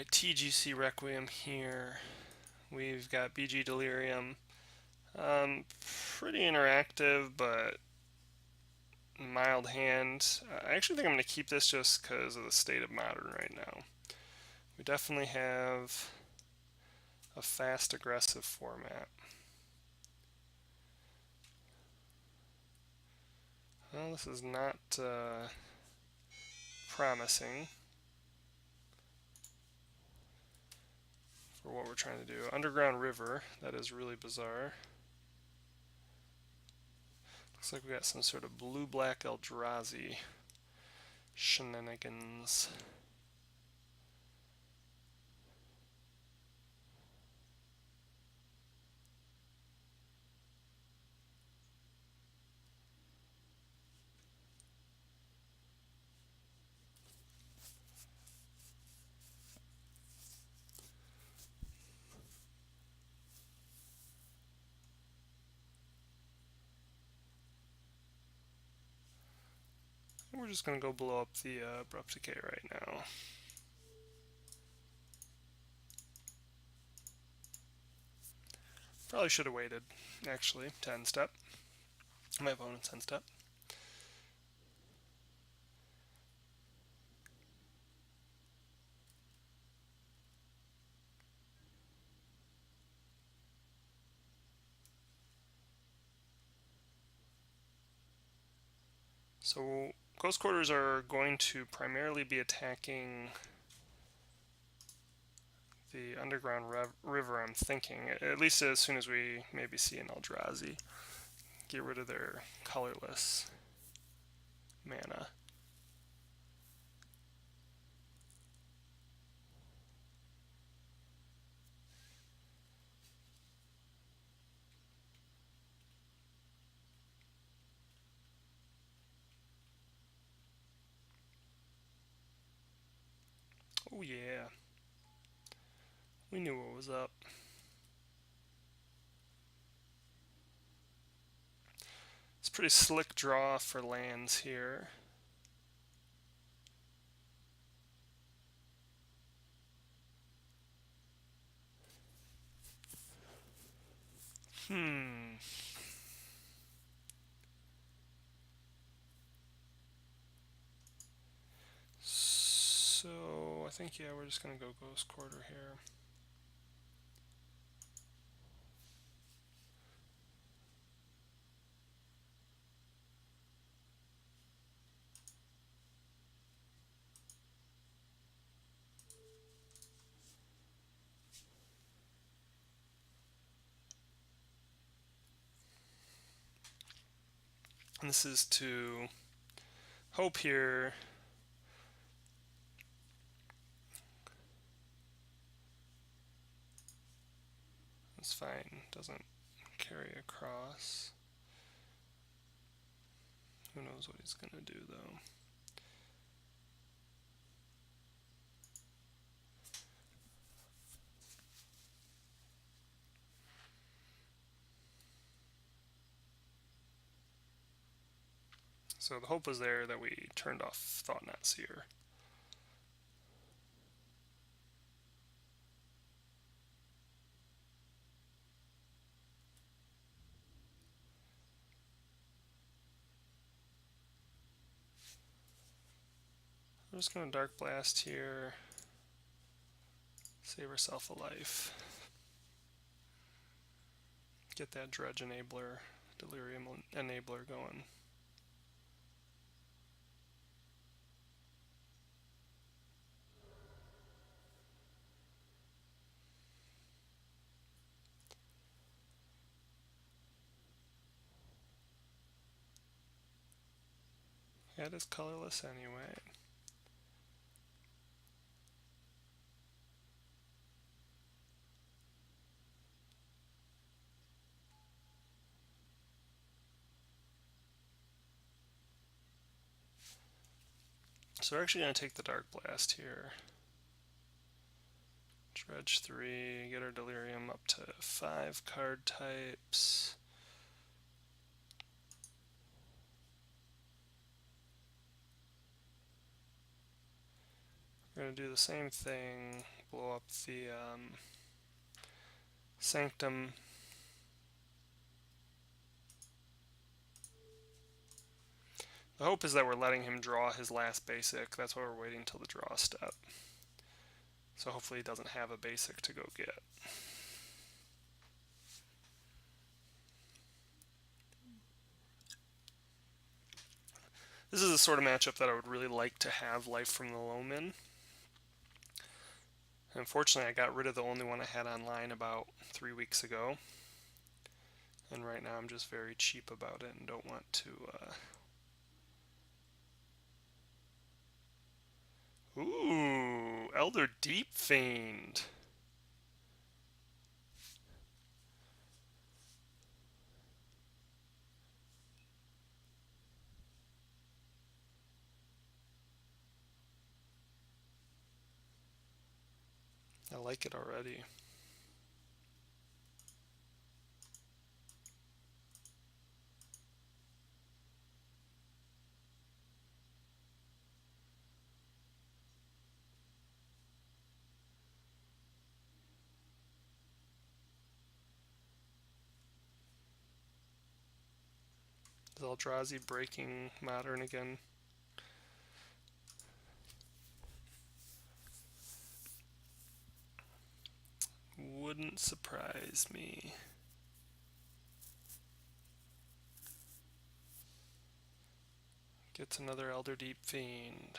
Alright, TGC Requiem here. We've got BG Delirium. Pretty interactive, but mild hand. I actually think I'm going to keep this just because of the state of Modern right now. We definitely have a fast, aggressive format. Well, this is not promising for what we're trying to do. Underground River, that is really bizarre. Looks like we got some sort of blue-black Eldrazi shenanigans. We're just going to go blow up the Abrupt Decay right now. Probably should have waited, actually, 10 step. My opponent's 10 step. So Ghost Quarters are going to primarily be attacking the Underground River, I'm thinking, at least as soon as we maybe see an Eldrazi. Get rid of their colorless mana. Oh yeah. We knew what was up. It's a pretty slick draw for lands here. So I think, yeah, we're just going to go Ghost Quarter here. And this is to hope here. That's fine, doesn't carry across. Who knows what he's going to do, though. So the hope was there that we turned off Thought-Knot Seer. We're just going to Dark Blast here. Save ourselves a life. Get that Dredge Enabler, Delirium Enabler going. Yeah, it is colorless anyway. So we're actually going to take the Dark Blast here. Dredge 3, get our Delirium up to 5 card types. We're going to do the same thing, blow up the Sanctum. The hope is that we're letting him draw his last basic. That's why we're waiting till the draw step. So hopefully he doesn't have a basic to go get. This is the sort of matchup that I would really like to have Life from the Loam in. Unfortunately, I got rid of the only one I had online about 3 weeks ago. And right now I'm just very cheap about it and don't want to... Ooh, Elder Deep Fiend. I like it already. Is Eldrazi breaking Modern again? Wouldn't surprise me. Gets another Elder Deep Fiend.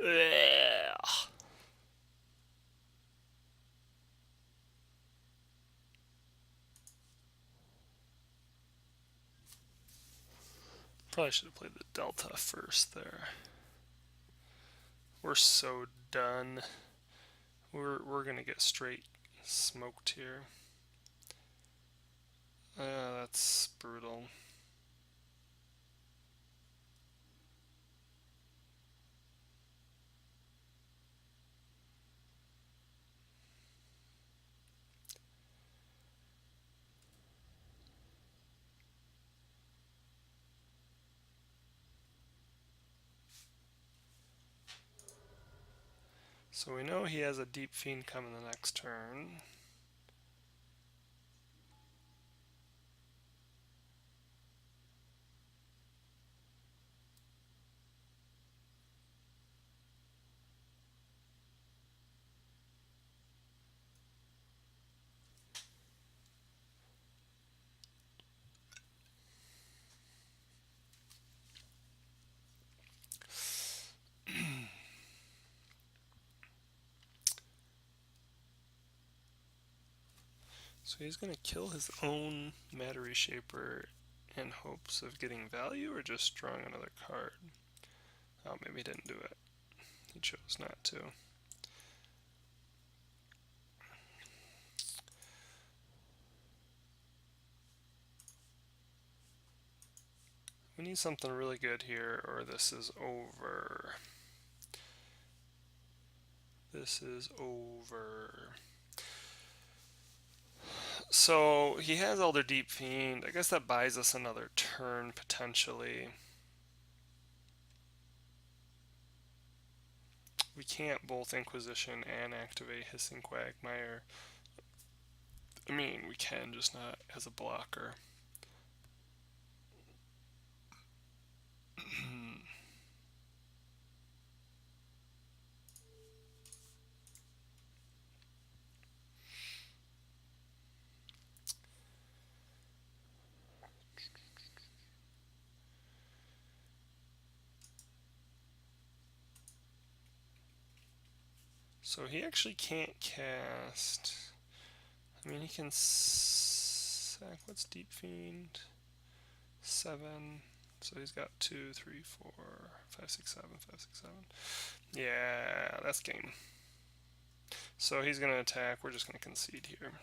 Yeah. Probably should have played the Delta first there. We're so done. We're gonna get straight smoked here. That's brutal. So we know he has a Deep Fiend coming the next turn. So he's going to kill his own Matter Reshaper in hopes of getting value or just drawing another card. Oh, maybe he didn't do it. He chose not to. We need something really good here or this is over. This is over. So he has Elder Deep Fiend. I guess that buys us another turn potentially. we can't both Inquisition and activate Hissing Quagmire. I mean, we can, just not as a blocker. So he actually can't cast. I mean, he can sack. What's Deep Fiend? 7. So he's got 2, 3, 4, 5, 6, 7, 5, 6, 7. Yeah, that's game. So he's going to attack. We're just going to concede here.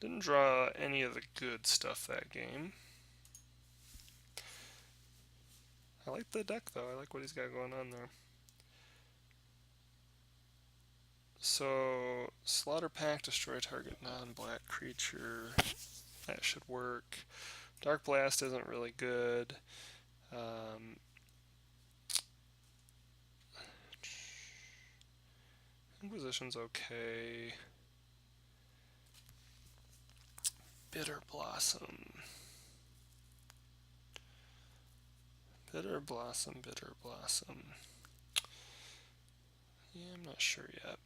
Didn't draw any of the good stuff that game. I like the deck, though. I like what he's got going on there. So, Slaughter Pact, destroy target non-black creature. That should work. Dark Blast isn't really good. Inquisition's okay. Bitter Blossom. Bitter Blossom, Bitter Blossom. Yeah, I'm not sure yet.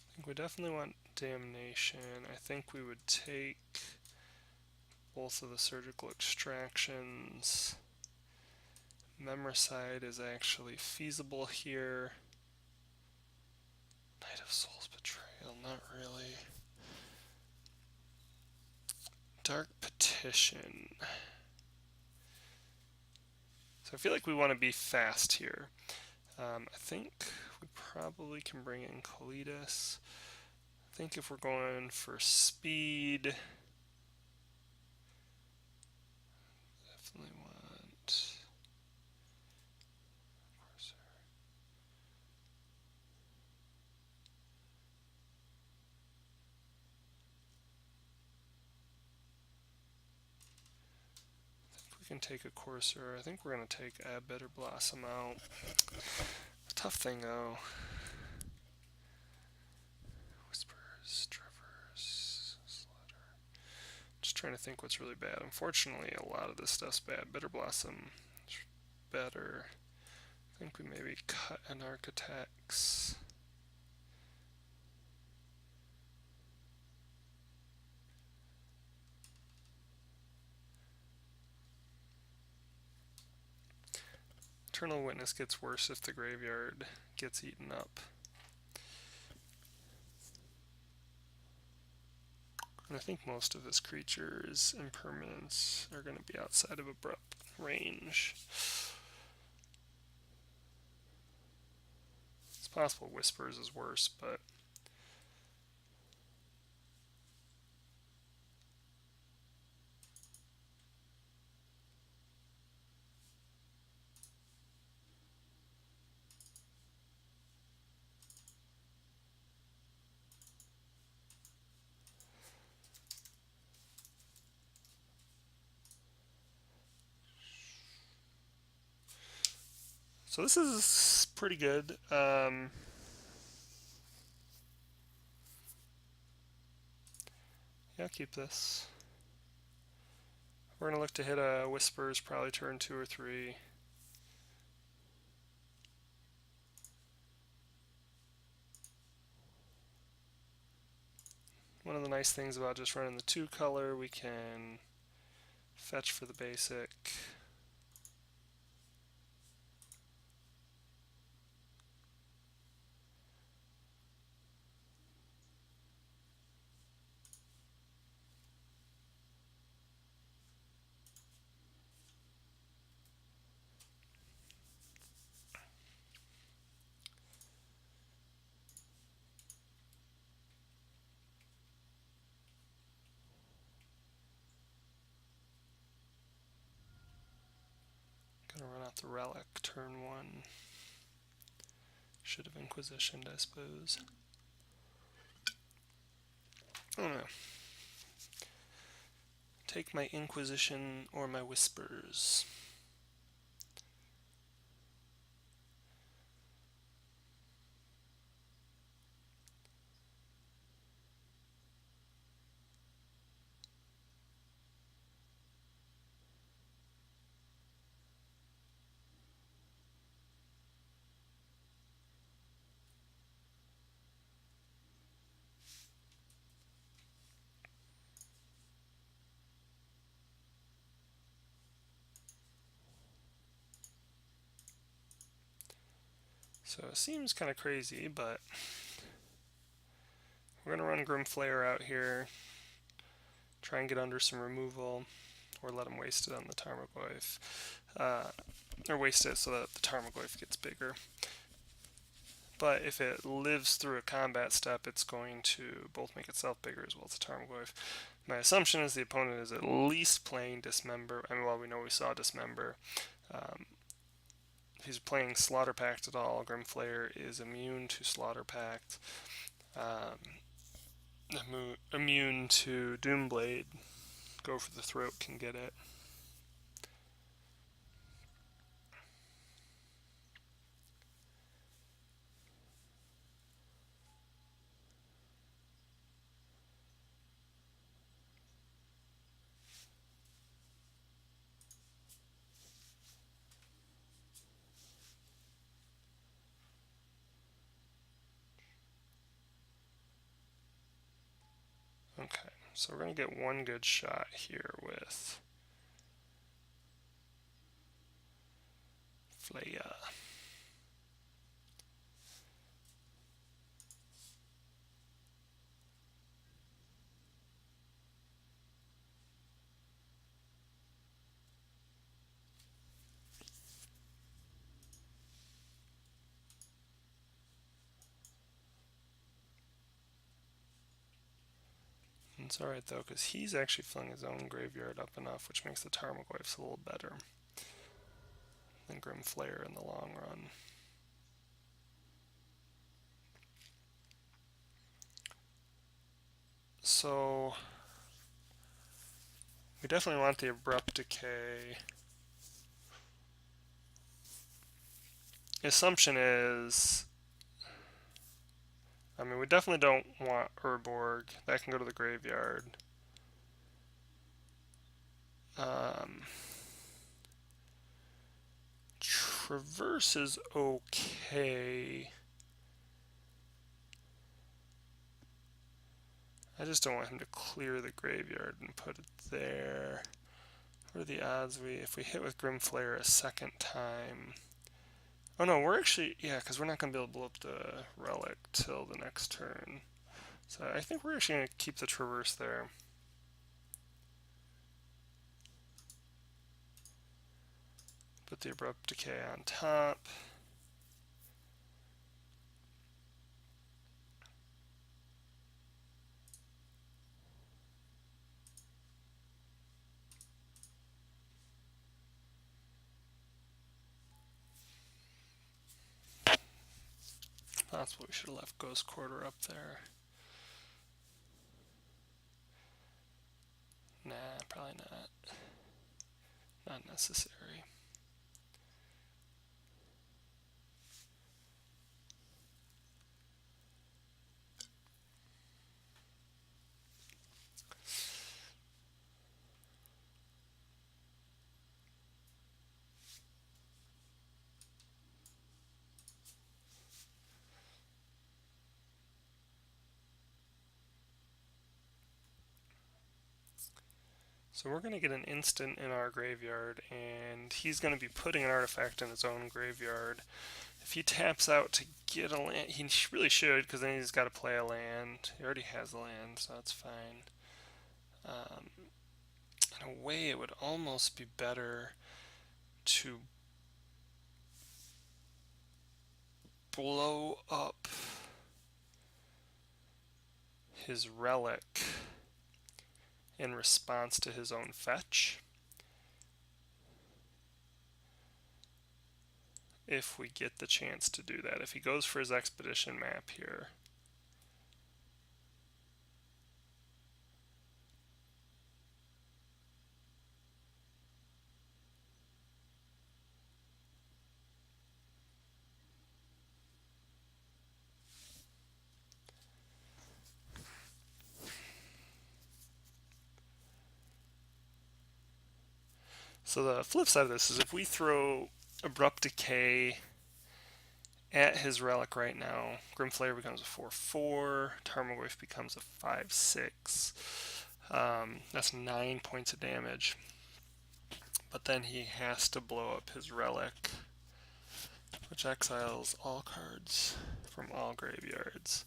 I think we definitely want Damnation. I think we would take both of the Surgical Extractions. Memoricide is actually feasible here. Knight of Souls Betrayal, not really. Dark Petition. So I feel like we want to be fast here. I think we probably can bring in Kalidas. I think if we're going for speed, definitely want Corsair. I think we can take a Corsair. I think we're going to take a Bitter Blossom out. Tough thing though. Whispers, Traverse, Slaughter. Just trying to think what's really bad. Unfortunately, a lot of this stuff's bad. Bitter Blossom is better. I think we maybe cut an Architects. Eternal Witness gets worse if the graveyard gets eaten up. And I think most of his creatures' impermanents are going to be outside of abrupt range. It's possible Whispers is worse, but so this is pretty good. Yeah, I'll keep this. We're going to look to hit a Whispers probably turn 2 or 3. One of the nice things about just running the 2 color, we can fetch for the basic. Gonna run out the Relic turn 1. Should have Inquisitioned, I suppose. Oh no. Take my Inquisition or my Whispers. So it seems kind of crazy, but we're going to run Grimflayer out here, try and get under some removal, or let him waste it on the Tarmogoyf. Or waste it so that the Tarmogoyf gets bigger. But if it lives through a combat step, it's going to both make itself bigger as well as the Tarmogoyf. My assumption is the opponent is at least playing Dismember. I mean, well, we know we saw Dismember. If he's playing Slaughter Pact at all, Grimflayer is immune to Slaughter Pact. Immune to Doomblade. Go for the Throat can get it. Okay, so we're going to get one good shot here with Flaya. It's alright though, because he's actually filling his own graveyard up enough, which makes the Tarmogoyfs a little better than Grimflayer in the long run. So we definitely want the Abrupt Decay. The assumption is, I mean, we definitely don't want Urborg. That can go to the graveyard. Traverse is okay. I just don't want him to clear the graveyard and put it there. What are the odds if we hit with Grimflayer a second time? Oh no, we're actually, yeah, because we're not going to be able to blow up the Relic till the next turn. So I think we're actually going to keep the Traverse there. Put the Abrupt Decay on top. Possibly we should have left Ghost Quarter up there. Nah, probably not. Not necessary. So we're going to get an instant in our graveyard, and he's going to be putting an artifact in his own graveyard. If he taps out to get a land, he really should, because then he's got to play a land. He already has a land, so that's fine. In a way, it would almost be better to blow up his relic in response to his own fetch. If we get the chance to do that. If he goes for his expedition map here. So the flip side of this is if we throw Abrupt Decay at his relic right now, Grimflayer becomes a 4/4, Tarmogoyf becomes a 5/6. That's 9 points of damage. But then he has to blow up his relic, which exiles all cards from all graveyards.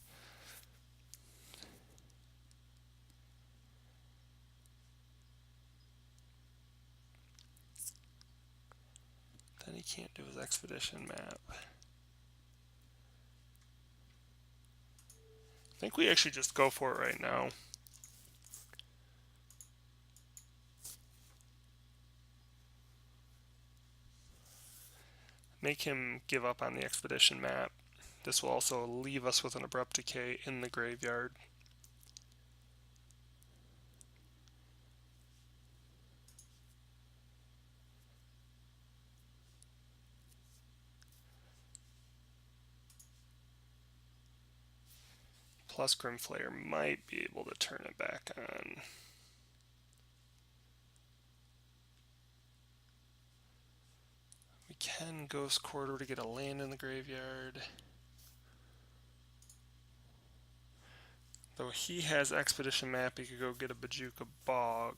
Then he can't do his expedition map. I think we actually just go for it right now. Make him give up on the expedition map. This will also leave us with an Abrupt Decay in the graveyard. Plus Grimflayer might be able to turn it back on. We can Ghost Quarter to get a land in the graveyard. Though he has Expedition Map, he could go get a Bojuka Bog.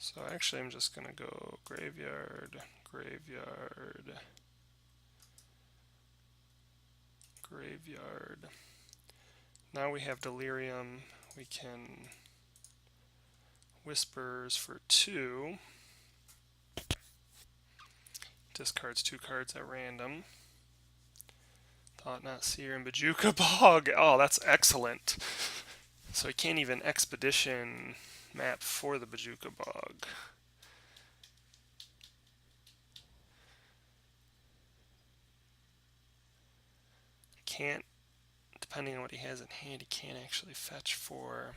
So actually I'm just going to go graveyard, graveyard, graveyard. Now we have Delirium. We can Whispers for 2. Discards 2 cards at random. Thought Not Seer and Bojuka Bog. Oh, that's excellent. So I can't even Expedition map for the Bojuka Bog. Can't, depending on what he has in hand, he can't actually fetch for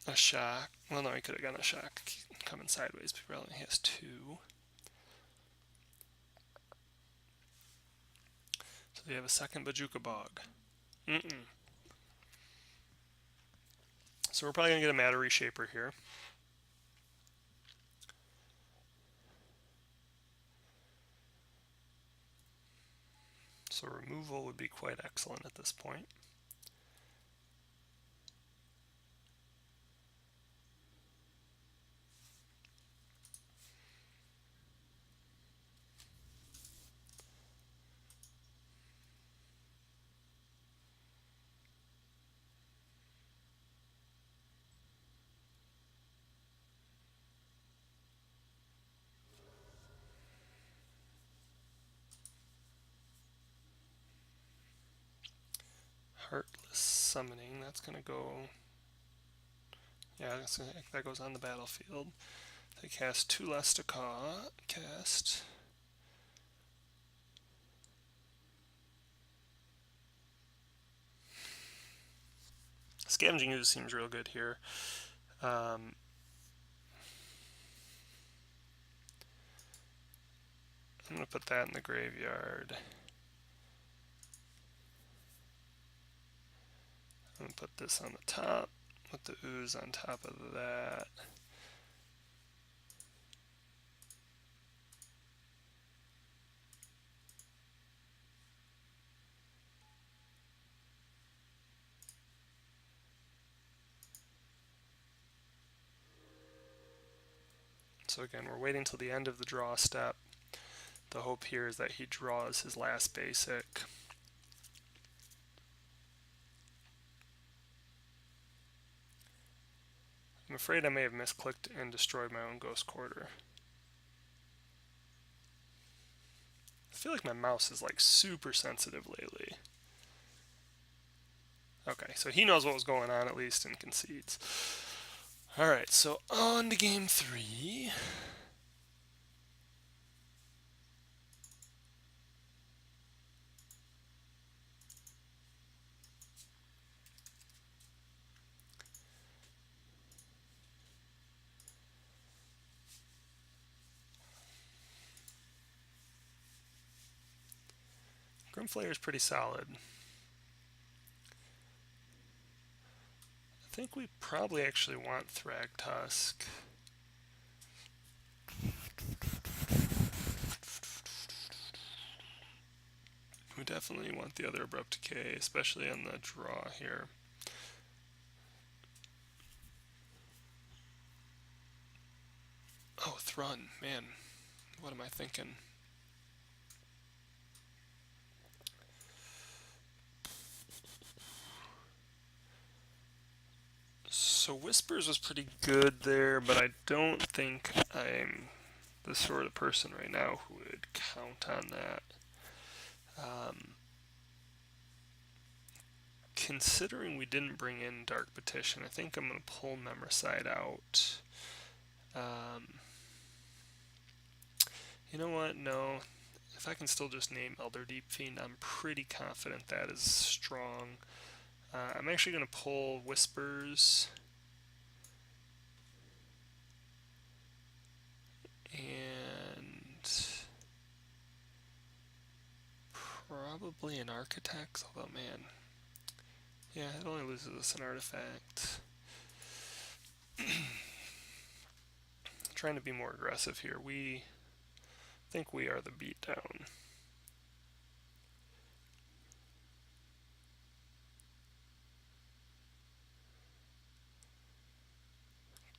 a shock. Well, no, he could have gotten a shock coming sideways, but he probably only has 2. So they have a second Bojuka Bog. So we're probably going to get a Matter Reshaper here. So removal would be quite excellent at this point. Heartless Summoning, that's going to go... Yeah, that goes on the battlefield. They cast 2 less to cast. Scavenging Ooze seems real good here. I'm going to put that in the graveyard. I'm going to put this on the top, put the Ooze on top of that. So again, we're waiting till the end of the draw step. The hope here is that he draws his last basic. I'm afraid I may have misclicked and destroyed my own Ghost Quarter. I feel like my mouse is like super sensitive lately. Okay, so he knows what was going on at least and concedes. Alright, so on to game 3. Grimflayer is pretty solid. I think we probably actually want Thragtusk. We definitely want the other Abrupt Decay, especially on the draw here. Oh, Thrun, man, what am I thinking? So Whispers was pretty good there, but I don't think I'm the sort of person right now who would count on that. Considering we didn't bring in Dark Petition, I think I'm going to pull Memoricide out. You know what? No. If I can still just name Elder Deep Fiend, I'm pretty confident that is strong. I'm actually going to pull Whispers. And probably an Architect, although man, yeah, it only loses us an artifact. Trying to be more aggressive here. We think we are the beatdown.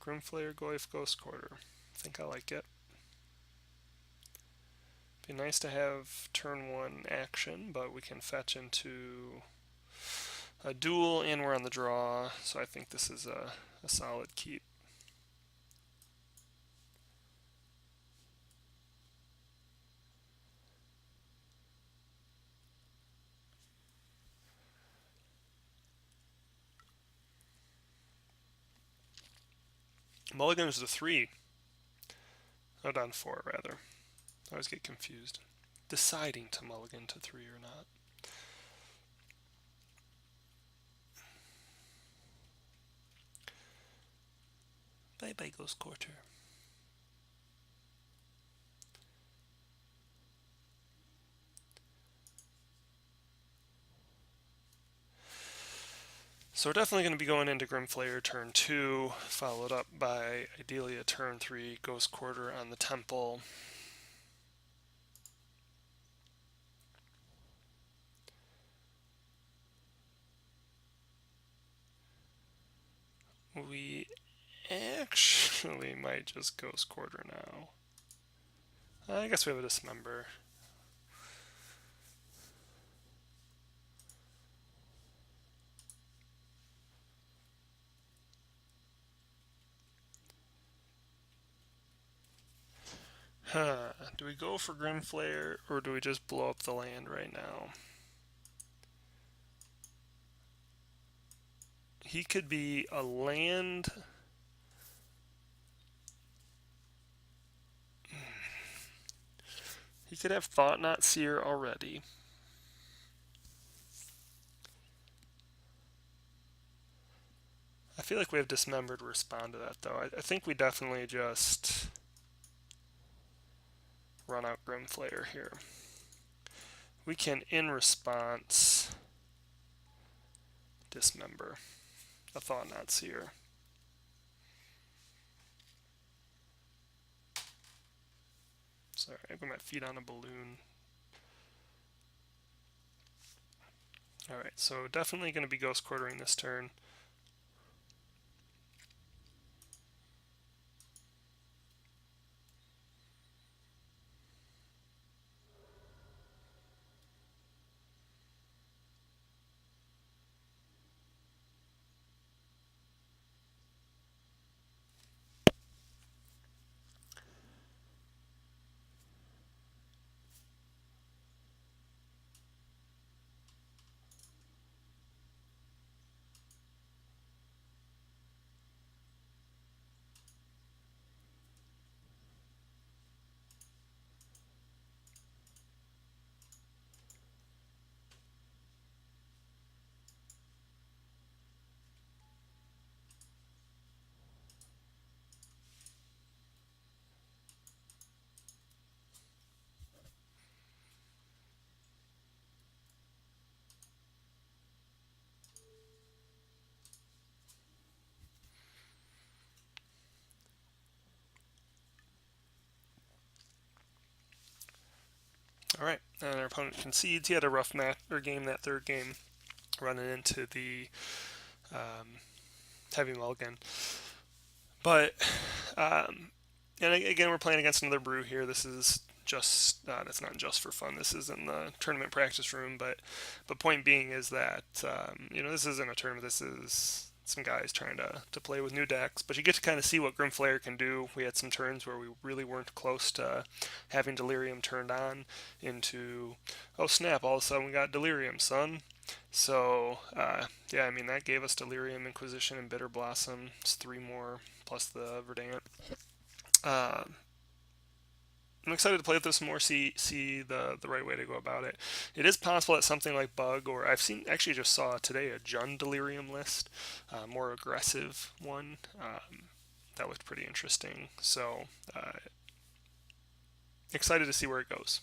Grimflayer, Goyf, Ghost Quarter. I think I like it. Be nice to have turn 1 action, but we can fetch into a duel and we're on the draw, so I think this is a solid keep. Mulligan's to 3. Oh, down 4 rather. I always get confused. Deciding to mulligan to 3 or not. Bye bye, Ghost Quarter. So we're definitely going to be going into Grimflayer turn 2, followed up by ideally a turn 3 Ghost Quarter on the Temple. We actually might just Ghost Quarter now. I guess we have a Dismember. Do we go for Grimflayer or do we just blow up the land right now? He could be a land. He could have Thought Knot Seer already. I feel like we have Dismember to respond to that, though. I think we definitely just run out Grimflayer here. We can, in response, Dismember a Thought Knot Seer. Sorry, I put my feet on a balloon. Alright, so definitely going to be Ghost Quartering this turn. All right, and our opponent concedes. He had a rough match or game that third game, running into the heavy mulligan. But and again, we're playing against another brew here. This is just that's not just for fun. This is in the tournament practice room. But point being is that this isn't a tournament. This is some guys trying to play with new decks. But you get to kind of see what Grim Flayer can do. We had some turns where we really weren't close to having Delirium turned on into, oh snap, all of a sudden we got Delirium, son. So, yeah, I mean, that gave us Delirium, Inquisition, and Bitter Blossom. It's 3 more, plus the Verdant. Uh, I'm excited to play with this more, see the right way to go about it. It is possible that something like Bug, or I've seen, actually just saw today a Jund Delirium list, more aggressive one. That looked pretty interesting. So, excited to see where it goes.